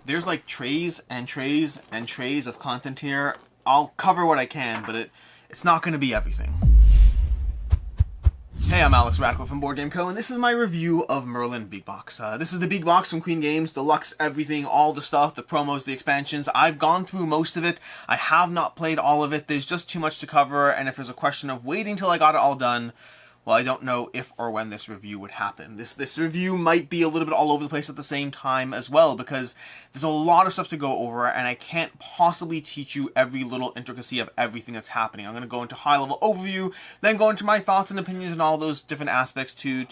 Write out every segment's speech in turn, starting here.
There's like trays and trays and trays of content here. I'll cover what I can, but it's not going to be everything. Hey, I'm Alex Radical from Board Game Co, and this is my review of Merlin Big Box. This is the big box from Queen Games, deluxe everything, all the stuff, the promos, the expansions. I've gone through most of it. I have not played all of it. There's just too much to cover, and if there's a question of waiting till I got it all done, well, I don't know if or when this review would happen. This review might be a little bit all over the place at the same time as well, because there's a lot of stuff to go over, and I can't possibly teach you every little intricacy of everything that's happening. I'm going to go into high-level overview, then go into my thoughts and opinions and all those different aspects to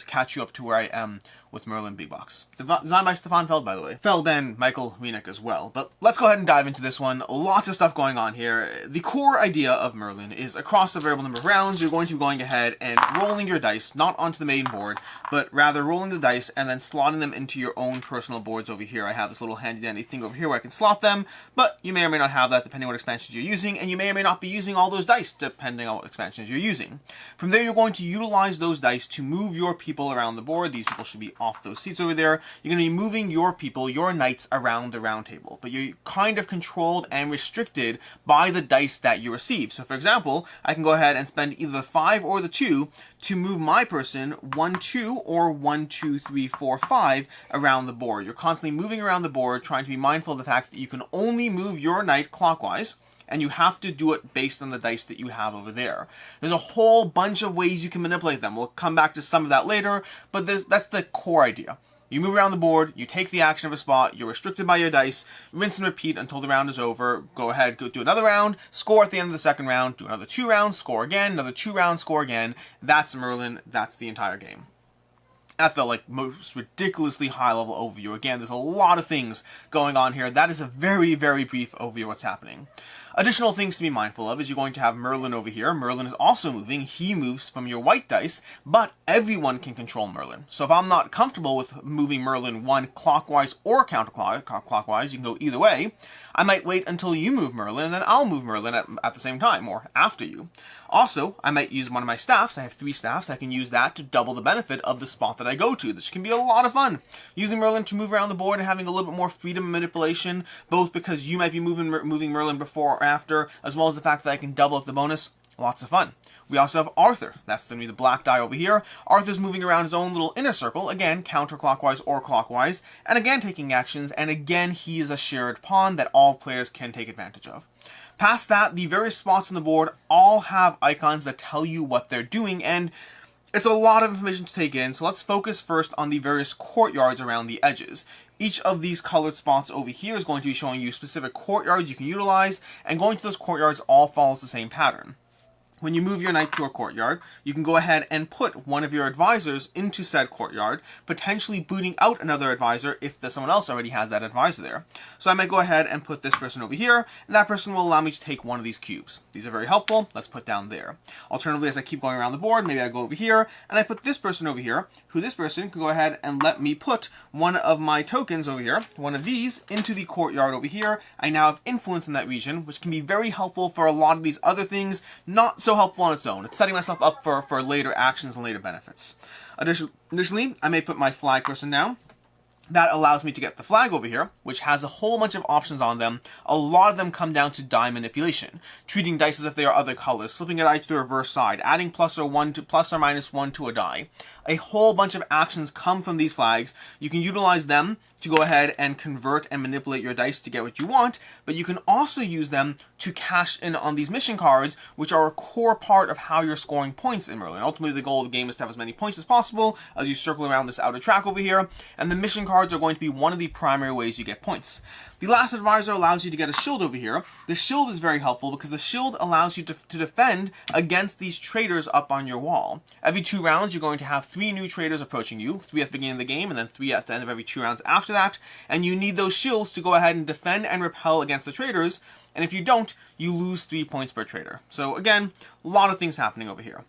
catch you up to where I am with Merlin Big Box. Designed by Stefan Feld, by the way. Feld and Michael Wienick as well. But let's go ahead and dive into this one. Lots of stuff going on here. The core idea of Merlin is across a variable number of rounds, you're going to be going ahead and rolling your dice, not onto the main board, but rather rolling the dice and then slotting them into your own personal boards over here. I have this little handy-dandy thing over here where I can slot them, but you may or may not have that depending on what expansions you're using, and you may or may not be using all those dice depending on what expansions you're using. From there, you're going to utilize those dice to move your people around the board. These people should be off those seats over there. You're going to be moving your people, your knights, around the round table, but you're kind of controlled and restricted by the dice that you receive. So for example, I can go ahead and spend either the 5 or the 2 to move my person 1, 2, or 1, 2, 3, 4, 5 around the board. You're constantly moving around the board, trying to be mindful of the fact that you can only move your knight clockwise, and you have to do it based on the dice that you have over there. There's a whole bunch of ways you can manipulate them. We'll come back to some of that later, but that's the core idea. You move around the board, you take the action of a spot, you're restricted by your dice, rinse and repeat until the round is over. Go ahead, go do another round, score at the end of the second round, do another 2 rounds, score again, another 2 rounds, score again. That's Merlin, that's the entire game. At the most ridiculously high level overview. Again, there's a lot of things going on here. That is a very, very brief overview of what's happening. Additional things to be mindful of is you're going to have Merlin over here. Merlin is also moving. He moves from your white dice, but everyone can control Merlin. So if I'm not comfortable with moving Merlin one clockwise or counterclockwise, you can go either way, I might wait until you move Merlin, and then I'll move Merlin at the same time, or after you. Also, I might use one of my staffs. I have 3 staffs. I can use that to double the benefit of the spot that I go to. This can be a lot of fun. Using Merlin to move around the board and having a little bit more freedom and manipulation, both because you might be moving Merlin before or after, as well as the fact that I can double up the bonus. Lots of fun. We also have Arthur. That's going to be the black die over here. Arthur's moving around his own little inner circle, again, counterclockwise or clockwise, and again taking actions, and again he is a shared pawn that all players can take advantage of. Past that, the various spots on the board all have icons that tell you what they're doing, and it's a lot of information to take in, so let's focus first on the various courtyards around the edges. Each of these colored spots over here is going to be showing you specific courtyards you can utilize, and going to those courtyards all follows the same pattern. When you move your knight to a courtyard, you can go ahead and put one of your advisors into said courtyard, potentially booting out another advisor if someone else already has that advisor there. So I might go ahead and put this person over here, and that person will allow me to take one of these cubes. These are very helpful. Let's put down there. Alternatively, as I keep going around the board, maybe I go over here, and I put this person over here, who this person can go ahead and let me put one of my tokens over here, one of these, into the courtyard over here. I now have influence in that region, which can be very helpful for a lot of these other things, not so helpful on its own. It's setting myself up for later actions and later benefits. Additionally, I may put my flag person down. That allows me to get the flag over here, which has a whole bunch of options on them. A lot of them come down to die manipulation, treating dice as if they are other colors, flipping a die to the reverse side, adding plus or minus 1 to a die. A whole bunch of actions come from these flags. You can utilize them to go ahead and convert and manipulate your dice to get what you want, but you can also use them to cash in on these mission cards, which are a core part of how you're scoring points in Merlin. Ultimately, the goal of the game is to have as many points as possible as you circle around this outer track over here, and the mission cards are going to be one of the primary ways you get points. The last advisor allows you to get a shield over here. The shield is very helpful because the shield allows you to defend against these traitors up on your wall. Every 2 rounds, you're going to have 3 new traitors approaching you, 3 at the beginning of the game, and then 3 at the end of every 2 rounds after that, and you need those shields to go ahead and defend and repel against the traitors, and if you don't, you lose 3 points per traitor. So again, a lot of things happening over here.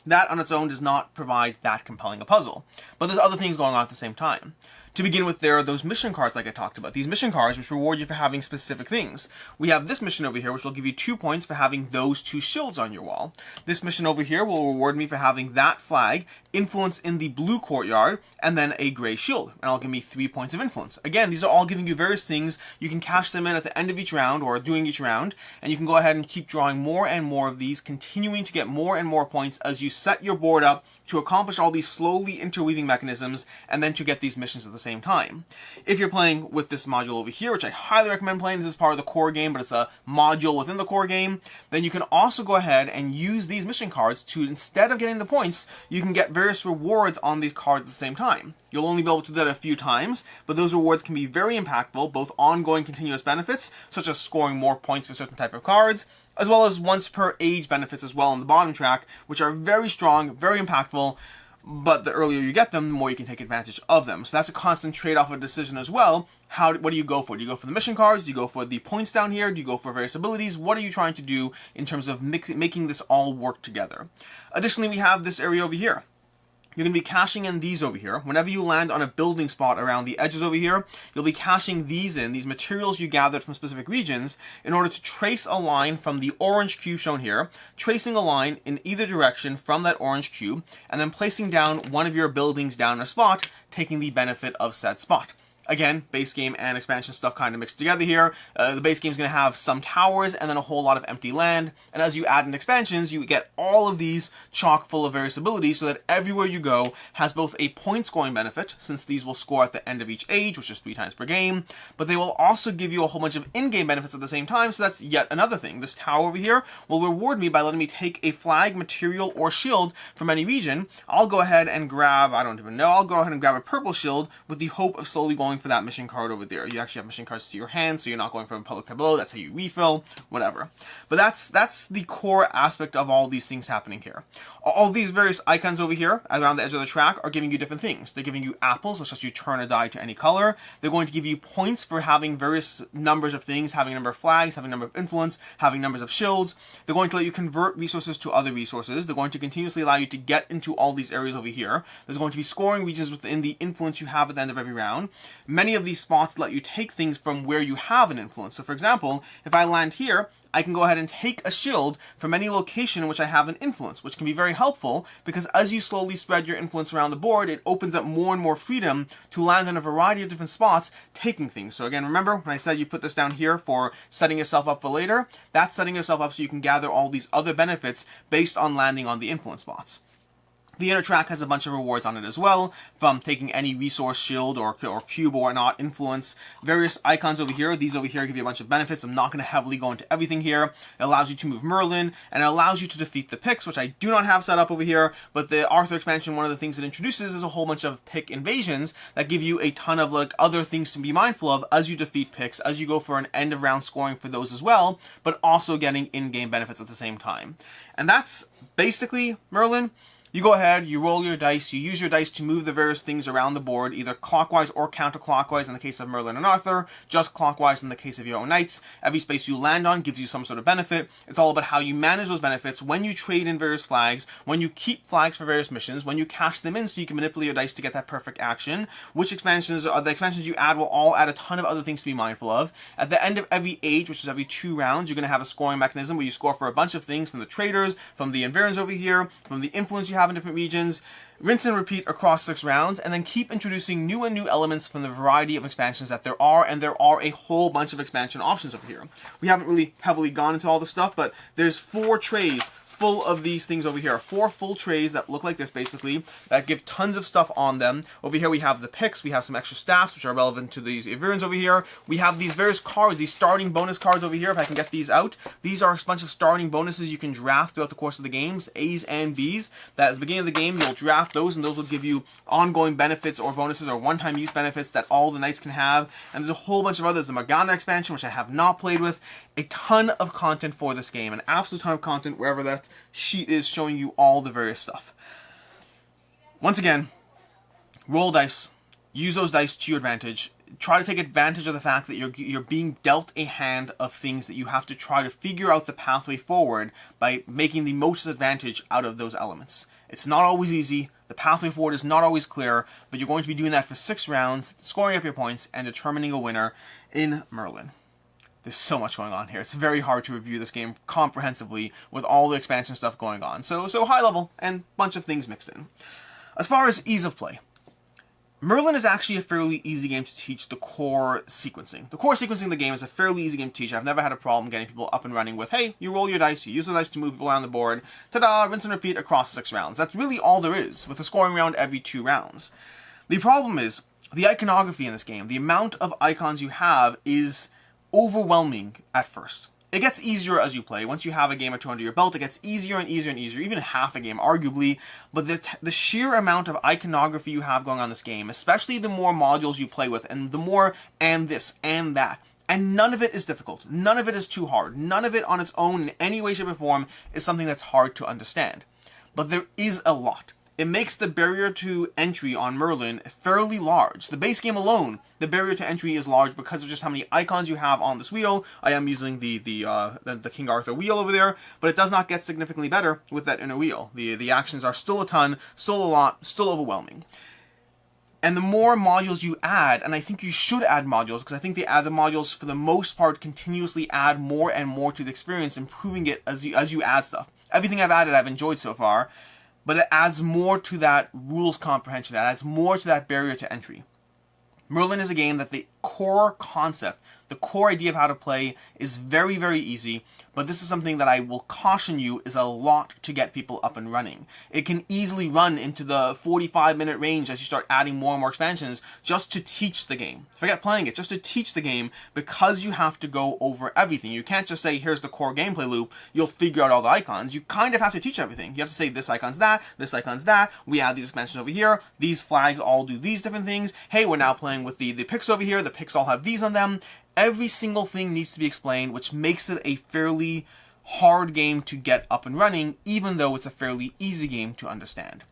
That on its own does not provide that compelling a puzzle, but there's other things going on at the same time. To begin with, there are those mission cards like I talked about. These mission cards which reward you for having specific things. We have this mission over here which will give you 2 points for having those 2 shields on your wall. This mission over here will reward me for having that flag, influence in the blue courtyard, and then a gray shield. And it'll give me 3 points of influence. Again, these are all giving you various things. You can cash them in at the end of each round or during each round, and you can go ahead and keep drawing more and more of these, continuing to get more and more points as you set your board up to accomplish all these slowly interweaving mechanisms and then to get these missions at the same time. If you're playing with this module over here, which I highly recommend playing, this is part of the core game, but it's a module within the core game, then you can also go ahead and use these mission cards to, instead of getting the points, you can get various rewards on these cards at the same time. You'll only be able to do that a few times, but those rewards can be very impactful, both ongoing continuous benefits, such as scoring more points for certain type of cards, as well as once per age benefits as well on the bottom track, which are very strong, very impactful, but the earlier you get them, the more you can take advantage of them. So that's a constant trade-off of decision as well. What do you go for? Do you go for the mission cards? Do you go for the points down here? Do you go for various abilities? What are you trying to do in terms of making this all work together? Additionally, we have this area over here. You're going to be cashing in these over here. Whenever you land on a building spot around the edges over here, you'll be cashing these in, these materials you gathered from specific regions, in order to trace a line from the orange cube shown here, tracing a line in either direction from that orange cube, and then placing down one of your buildings down in a spot, taking the benefit of said spot. Again, base game and expansion stuff kind of mixed together here. The base game is going to have some towers and then a whole lot of empty land. And as you add in expansions, you get all of these chock full of various abilities so that everywhere you go has both a point scoring benefit, since these will score at the end of each age, which is 3 times per game, but they will also give you a whole bunch of in-game benefits at the same time, so that's yet another thing. This tower over here will reward me by letting me take a flag, material, or shield from any region. I'll go ahead and grab, I'll go ahead and grab a purple shield with the hope of slowly going for that mission card over there. You actually have mission cards to your hand, so you're not going from a public tableau. That's how you refill, whatever. But that's the core aspect of all these things happening here. All these various icons over here around the edge of the track are giving you different things. They're giving you apples, which lets you turn a die to any color. They're going to give you points for having various numbers of things, having a number of flags, having a number of influence, having numbers of shields. They're going to let you convert resources to other resources. They're going to continuously allow you to get into all these areas over here. There's going to be scoring regions within the influence you have at the end of every round. Many of these spots let you take things from where you have an influence. So for example, if I land here, I can go ahead and take a shield from any location in which I have an influence, which can be very helpful because as you slowly spread your influence around the board, it opens up more and more freedom to land in a variety of different spots, taking things. So again, remember when I said you put this down here for setting yourself up for later? That's setting yourself up so you can gather all these other benefits based on landing on the influence spots. The inner track has a bunch of rewards on it as well, from taking any resource, shield, or cube or whatnot, influence. Various icons over here, these over here give you a bunch of benefits. I'm not going to heavily go into everything here. It allows you to move Merlin, and it allows you to defeat the picks, which I do not have set up over here, but the Arthur expansion, one of the things it introduces is a whole bunch of pick invasions that give you a ton of other things to be mindful of as you defeat picks, as you go for an end of round scoring for those as well, but also getting in-game benefits at the same time. And that's basically Merlin. You go ahead, you roll your dice, you use your dice to move the various things around the board, either clockwise or counterclockwise in the case of Merlin and Arthur, just clockwise in the case of your own knights. Every space you land on gives you some sort of benefit. It's all about how you manage those benefits when you trade in various flags, when you keep flags for various missions, when you cash them in so you can manipulate your dice to get that perfect action, which expansions, the expansions you add will all add a ton of other things to be mindful of. At the end of every age, which is every 2 rounds, you're going to have a scoring mechanism where you score for a bunch of things from the traders, from the environs over here, from the influence you have in different regions. Rinse and repeat across 6 rounds, and then keep introducing new and new elements from the variety of expansions that there are, and there are a whole bunch of expansion options over here. We haven't really heavily gone into all this stuff, but there's 4 trays full of these things over here. 4 full trays that look like this, basically, that give tons of stuff on them. Over here we have the picks, we have some extra staffs, which are relevant to these environs over here. We have these various cards, these starting bonus cards over here, if I can get these out. These are a bunch of starting bonuses you can draft throughout the course of the games, A's and B's, that at the beginning of the game, you'll draft those, and those will give you ongoing benefits or bonuses or one-time use benefits that all the knights can have. And there's a whole bunch of others. The Morgana expansion, which I have not played with. A ton of content for this game, an absolute ton of content wherever that sheet is showing you all the various stuff. Once again, roll dice, use those dice to your advantage. Try to take advantage of the fact that you're being dealt a hand of things that you have to try to figure out the pathway forward by making the most advantage out of those elements. It's not always easy. The pathway forward is not always clear, but you're going to be doing that for 6 rounds, scoring up your points, and determining a winner in Merlin. There's so much going on here. It's very hard to review this game comprehensively with all the expansion stuff going on. So high level and bunch of things mixed in. As far as ease of play, Merlin is actually a fairly easy game to teach the core sequencing. The core sequencing of the game is a fairly easy game to teach. I've never had a problem getting people up and running with, hey, you roll your dice, you use the dice to move people around the board, ta-da, rinse and repeat across 6 rounds. That's really all there is, with a scoring round every 2 rounds. The problem is, the iconography in this game, the amount of icons you have is overwhelming at first. It gets easier as you play. Once you have a game or 2 under your belt, it gets easier and easier and easier, even half a game, arguably. But the sheer amount of iconography you have going on in this game, especially the more modules you play with, and the more and this and that, and none of it is difficult. None of it is too hard. None of it on its own in any way, shape, or form is something that's hard to understand. But there is a lot. It makes the barrier to entry on Merlin fairly large. The base game alone, the barrier to entry is large because of just how many icons you have on this wheel. I am using the King Arthur wheel over there, but it does not get significantly better with that inner wheel. The actions are still a ton, still a lot, still overwhelming. And the more modules you add, and I think you should add modules, because I think the modules, for the most part, continuously add more and more to the experience, improving it as you add stuff. Everything I've added, I've enjoyed so far. But it adds more to that rules comprehension. It adds more to that barrier to entry. Merlin is a game that the core concept, the core idea of how to play is very, very easy, but this is something that I will caution you is a lot to get people up and running. It can easily run into the 45-minute range as you start adding more and more expansions just to teach the game. Forget playing it, just to teach the game, because you have to go over everything. You can't just say, here's the core gameplay loop, you'll figure out all the icons. You kind of have to teach everything. You have to say, this icon's that, we add these expansions over here, these flags all do these different things, hey, we're now playing with the picks over here, the picks all have these on them. Every single thing needs to be explained, which makes it a fairly hard game to get up and running, even though it's a fairly easy game to understand.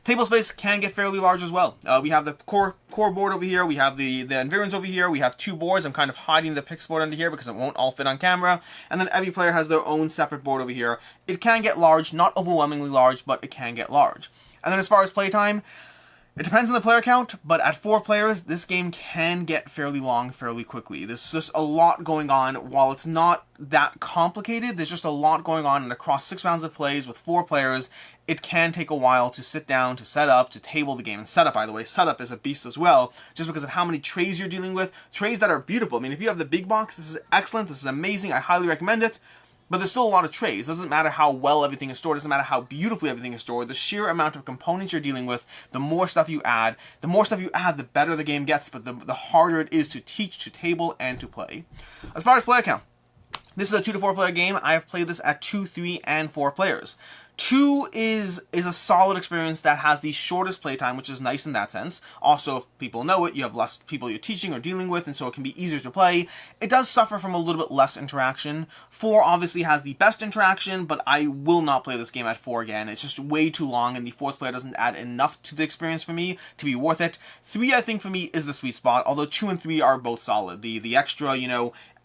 Table space can get fairly large as well. We have the core board over here, we have the environs over here, we have 2 boards. I'm kind of hiding the picks board under here because it won't all fit on camera. And then every player has their own separate board over here. It can get large, not overwhelmingly large, but it can get large. And then as far as playtime, it depends on the player count, but at 4 players, this game can get fairly long fairly quickly. There's just a lot going on. While it's not that complicated, there's just a lot going on, and across 6 rounds of plays with 4 players, it can take a while to sit down, to set up, to table the game. And setup, by the way, setup is a beast as well, just because of how many trays you're dealing with. Trays that are beautiful. I mean, if you have the big box, this is excellent, this is amazing, I highly recommend it. But there's still a lot of trays. It doesn't matter how well everything is stored. It doesn't matter how beautifully everything is stored. The sheer amount of components you're dealing with, the more stuff you add, the better the game gets, but the harder it is to teach, to table, and to play. As far as player count, this is a 2 to 4 player game. I have played this at 2, 3, and 4 players. 2 is a solid experience that has the shortest playtime, which is nice in that sense. Also, if people know it, you have less people you're teaching or dealing with, and so it can be easier to play. It does suffer from a little bit less interaction. 4 obviously has the best interaction, but I will not play this game at 4 again. It's just way too long, and the 4th player doesn't add enough to the experience for me to be worth it. 3, I think, for me, is the sweet spot, although 2 and 3 are both solid. The extra,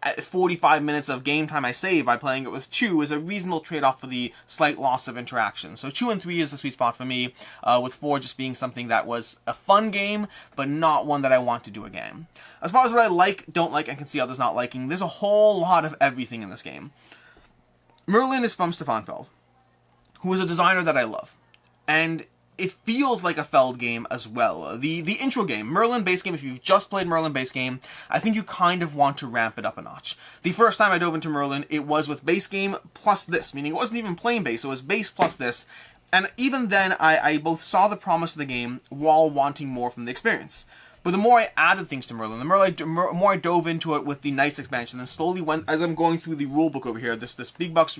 at 45 minutes of game time I save by playing it with 2 is a reasonable trade-off for the slight loss of interaction. So 2 and 3 is the sweet spot for me, with 4 just being something that was a fun game, but not one that I want to do again. As far as what I like, don't like, and can see others not liking, there's a whole lot of everything in this game. Merlin is from Stefan Feld, who is a designer that I love. And it feels like a Feld game as well. The intro game, Merlin base game, if you've just played Merlin base game, I think you kind of want to ramp it up a notch. The first time I dove into Merlin, it was with base game plus this, meaning it wasn't even plain base, it was base plus this. And even then, I both saw the promise of the game while wanting more from the experience. But the more I added things to Merlin, the more I dove into it with the Knights expansion, then slowly went, as I'm going through the rulebook over here, this deluxe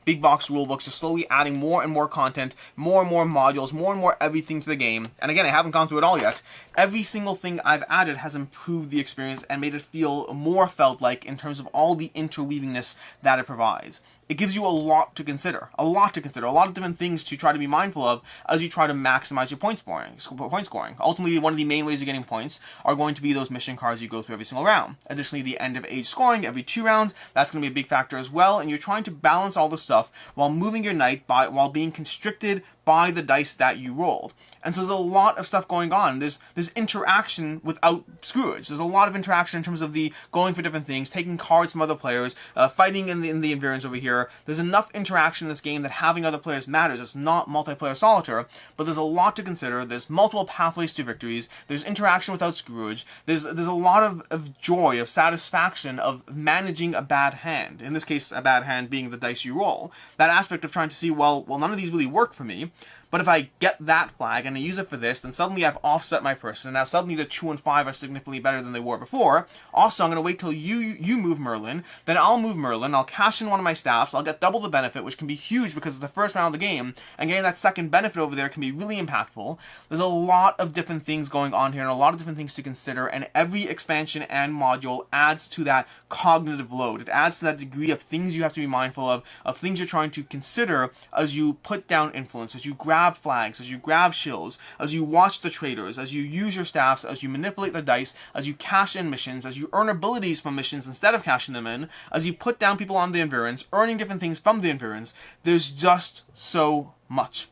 big box rulebook, so slowly adding more and more content, more and more modules, more and more everything to the game. And again, I haven't gone through it all yet. Every single thing I've added has improved the experience and made it feel more Feld-like in terms of all the interweavingness that it provides. It gives you a lot to consider, a lot of different things to try to be mindful of as you try to maximize your point scoring. Ultimately, one of the main ways you're getting points are going to be those mission cards you go through every single round. Additionally, the end of age scoring every 2 rounds, that's going to be a big factor as well, and you're trying to balance all this stuff while moving your knight while being constricted by the dice that you rolled. And so there's a lot of stuff going on. There's interaction without Scrooge. There's a lot of interaction in terms of the going for different things, taking cards from other players, fighting in the environs over here. There's enough interaction in this game that having other players matters. It's not multiplayer solitaire, but there's a lot to consider. There's multiple pathways to victories. There's interaction without Scrooge. There's a lot of joy, of satisfaction, of managing a bad hand. In this case, a bad hand being the dice you roll. That aspect of trying to see, well, none of these really work for me. But if I get that flag and I use it for this, then suddenly I've offset my person. Now suddenly the 2 and 5 are significantly better than they were before. Also, I'm going to wait till you move Merlin. Then I'll move Merlin. I'll cash in one of my staffs. I'll get double the benefit, which can be huge because it's the first round of the game. And getting that second benefit over there can be really impactful. There's a lot of different things going on here and a lot of different things to consider. And every expansion and module adds to that cognitive load. It adds to that degree of things you have to be mindful of things you're trying to consider as you put down influence, as you grab flags, as you grab shills, as you watch the traders, as you use your staffs, as you manipulate the dice, as you cash in missions, as you earn abilities from missions instead of cashing them in, as you put down people on the environs, earning different things from the environs. There's just so much.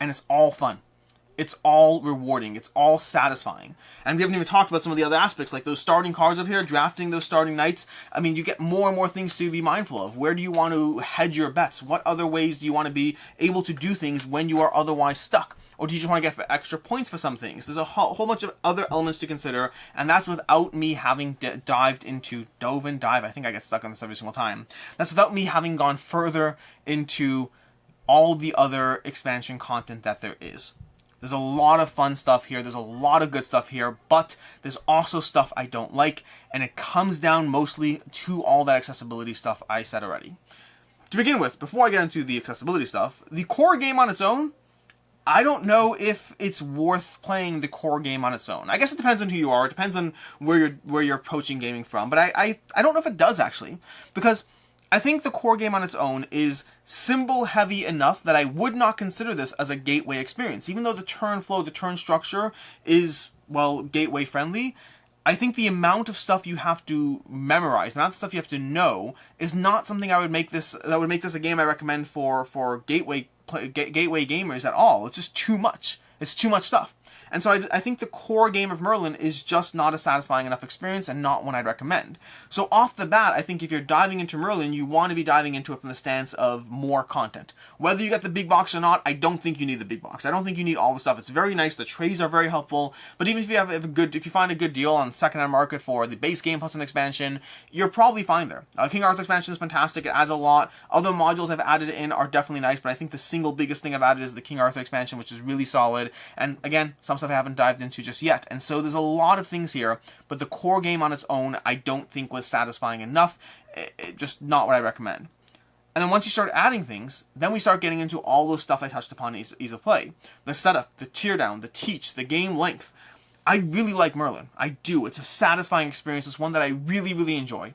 And it's all fun. It's all rewarding. It's all satisfying. And we haven't even talked about some of the other aspects, like those starting cards over here, drafting those starting knights. I mean, you get more and more things to be mindful of. Where do you want to hedge your bets? What other ways do you want to be able to do things when you are otherwise stuck? Or do you just want to get extra points for some things? There's a whole bunch of other elements to consider, and that's without me having dive, I think I get stuck on this every single time. That's without me having gone further into all the other expansion content that there is. There's a lot of fun stuff here. There's a lot of good stuff here, but there's also stuff I don't like, and it comes down mostly to all that accessibility stuff I said already. To begin with, before I get into the accessibility stuff, the core game on its own, I don't know if it's worth playing the core game on its own. I guess it depends on who you are. It depends on where you're approaching gaming from, but I don't know if it does actually, because I think the core game on its own is symbol heavy enough that I would not consider this as a gateway experience. Even though the turn flow, the turn structure is, well, gateway friendly, I think the amount of stuff you have to memorize, the amount of stuff you have to know, is not something that would make this a game I recommend for gateway gamers at all. It's just too much. It's too much stuff. And so I think the core game of Merlin is just not a satisfying enough experience and not one I'd recommend. So off the bat, I think if you're diving into Merlin, you want to be diving into it from the stance of more content. Whether you get the big box or not, I don't think you need the big box. I don't think you need all the stuff. It's very nice. The trays are very helpful. But even if you find a good deal on the secondhand market for the base game plus an expansion, you're probably fine there. King Arthur expansion is fantastic. It adds a lot. Other modules I've added in are definitely nice, but I think the single biggest thing I've added is the King Arthur expansion, which is really solid. And again, some stuff I haven't dived into just yet. And so there's a lot of things here, but the core game on its own I don't think was satisfying enough. Just not what I recommend. And then once you start adding things, then we start getting into all those stuff I touched upon in ease of play. The setup, the tear down, the teach, the game length. I really like Merlin. I do. It's a satisfying experience. It's one that I really, really enjoy.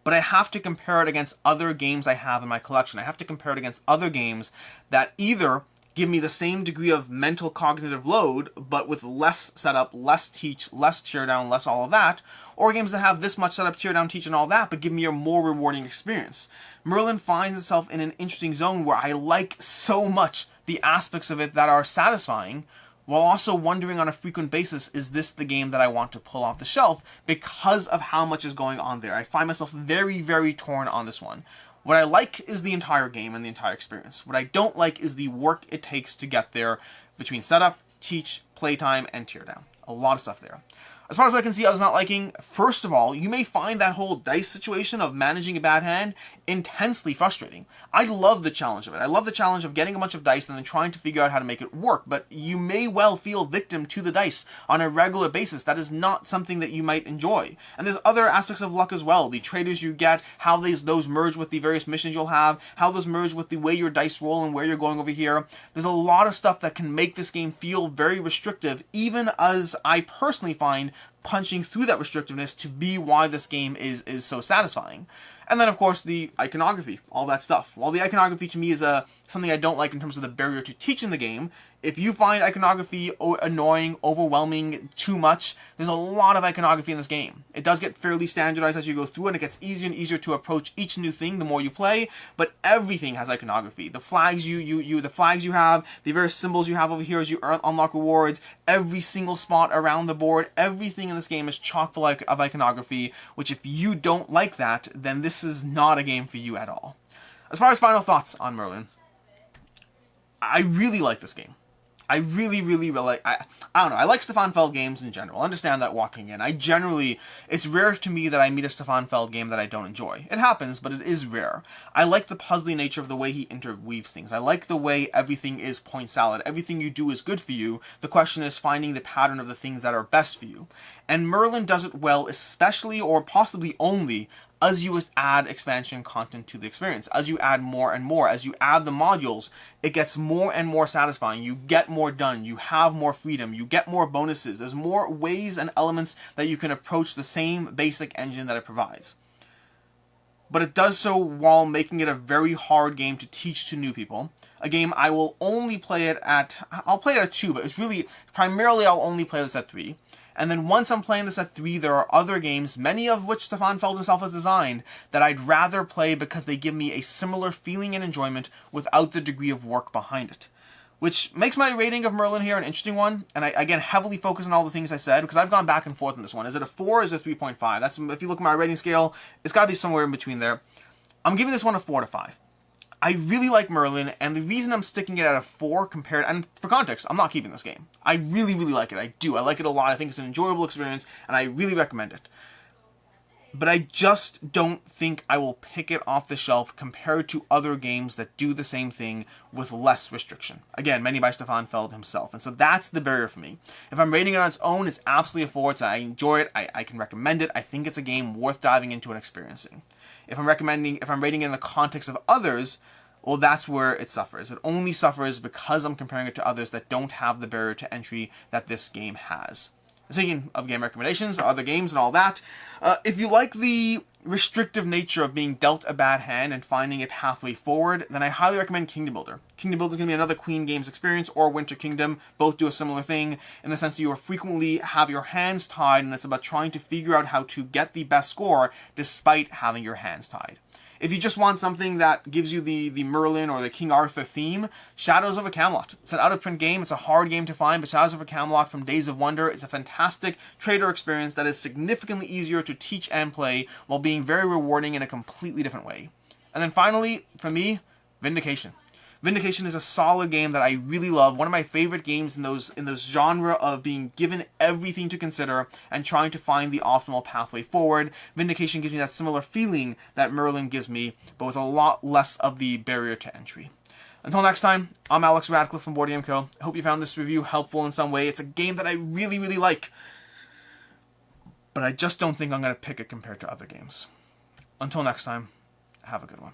But I have to compare it against other games I have in my collection. I have to compare it against other games that either give me the same degree of mental cognitive load, but with less setup, less teach, less tear down, less all of that, or games that have this much setup, tear down, teach, and all that, but give me a more rewarding experience. Merlin finds itself in an interesting zone where I like so much the aspects of it that are satisfying, while also wondering on a frequent basis, is this the game that I want to pull off the shelf because of how much is going on there. I find myself very, very torn on this one. What I like is the entire game and the entire experience. What I don't like is the work it takes to get there between setup, teach, playtime, and teardown. A lot of stuff there. As far as what I can see I was not liking, first of all, you may find that whole dice situation of managing a bad hand intensely frustrating. I love the challenge of it. I love the challenge of getting a bunch of dice and then trying to figure out how to make it work, but you may well feel victim to the dice on a regular basis. That is not something that you might enjoy. And there's other aspects of luck as well. The traders you get, how those merge with the various missions you'll have, how those merge with the way your dice roll and where you're going over here. There's a lot of stuff that can make this game feel very restrictive, even as I personally find punching through that restrictiveness to be why this game is so satisfying. And then, of course, the iconography, all that stuff. While the iconography to me is something I don't like in terms of the barrier to teaching the game, if you find iconography annoying, overwhelming, too much, there's a lot of iconography in this game. It does get fairly standardized as you go through, and it gets easier and easier to approach each new thing the more you play, but everything has iconography. The flags the flags you have, the various symbols you have over here as you unlock rewards, every single spot around the board, everything in this game is chock full of iconography, which if you don't like that, then this is not a game for you at all. As far as final thoughts on Merlin, I really like this game. I really like, I don't know, I like Stefan Feld games in general. Understand that walking in. It's rare to me that I meet a Stefan Feld game that I don't enjoy. It happens, but it is rare. I like the puzzly nature of the way he interweaves things. I like the way everything is point salad. Everything you do is good for you. The question is finding the pattern of the things that are best for you. And Merlin does it well, especially or possibly only as you add expansion content to the experience, as you add more and more, as you add the modules, it gets more and more satisfying. You get more done, you have more freedom, you get more bonuses. There's more ways and elements that you can approach the same basic engine that it provides. But it does so while making it a very hard game to teach to new people. A game I will only play it at, I'll play it at 2, but it's really, primarily I'll only play this at 3. And then once I'm playing this at 3, there are other games, many of which Stefan Feld himself has designed, that I'd rather play because they give me a similar feeling and enjoyment without the degree of work behind it. Which makes my rating of Merlin here an interesting one, and I, again, heavily focus on all the things I said, because I've gone back and forth on this one. Is it a 4 or is it a 3.5? That's, if you look at my rating scale, it's got to be somewhere in between there. I'm giving this one a 4 to 5. I really like Merlin, and the reason I'm sticking it at a 4 compared, and for context, I'm not keeping this game. I really like it. I do. I like it a lot. I think it's an enjoyable experience, and I really recommend it. But I just don't think I will pick it off the shelf compared to other games that do the same thing with less restriction. Again, many by Stefan Feld himself. And so that's the barrier for me. If I'm rating it on its own, it's absolutely a 4. I enjoy it. I can recommend it. I think it's a game worth diving into and experiencing. If I'm rating it in the context of others, well, that's where it suffers. It only suffers because I'm comparing it to others that don't have the barrier to entry that this game has. Speaking of game recommendations, other games and all that, if you like the restrictive nature of being dealt a bad hand and finding a pathway forward, then I highly recommend Kingdom Builder. Kingdom Builder is going to be another Queen Games experience, or Winter Kingdom. Both do a similar thing in the sense that you frequently have your hands tied, and it's about trying to figure out how to get the best score despite having your hands tied. If you just want something that gives you the Merlin or the King Arthur theme, Shadows over Camelot. It's an out-of-print game. It's a hard game to find, but Shadows over Camelot from Days of Wonder is a fantastic trader experience that is significantly easier to teach and play while being very rewarding in a completely different way. And then finally, for me, Vindication. Vindication is a solid game that I really love. One of my favorite games in those genre of being given everything to consider and trying to find the optimal pathway forward. Vindication gives me that similar feeling that Merlin gives me, but with a lot less of the barrier to entry. Until next time, I'm Alex Radcliffe from Board Game Co. I hope you found this review helpful in some way. It's a game that I really like, but I just don't think I'm going to pick it compared to other games. Until next time, have a good one.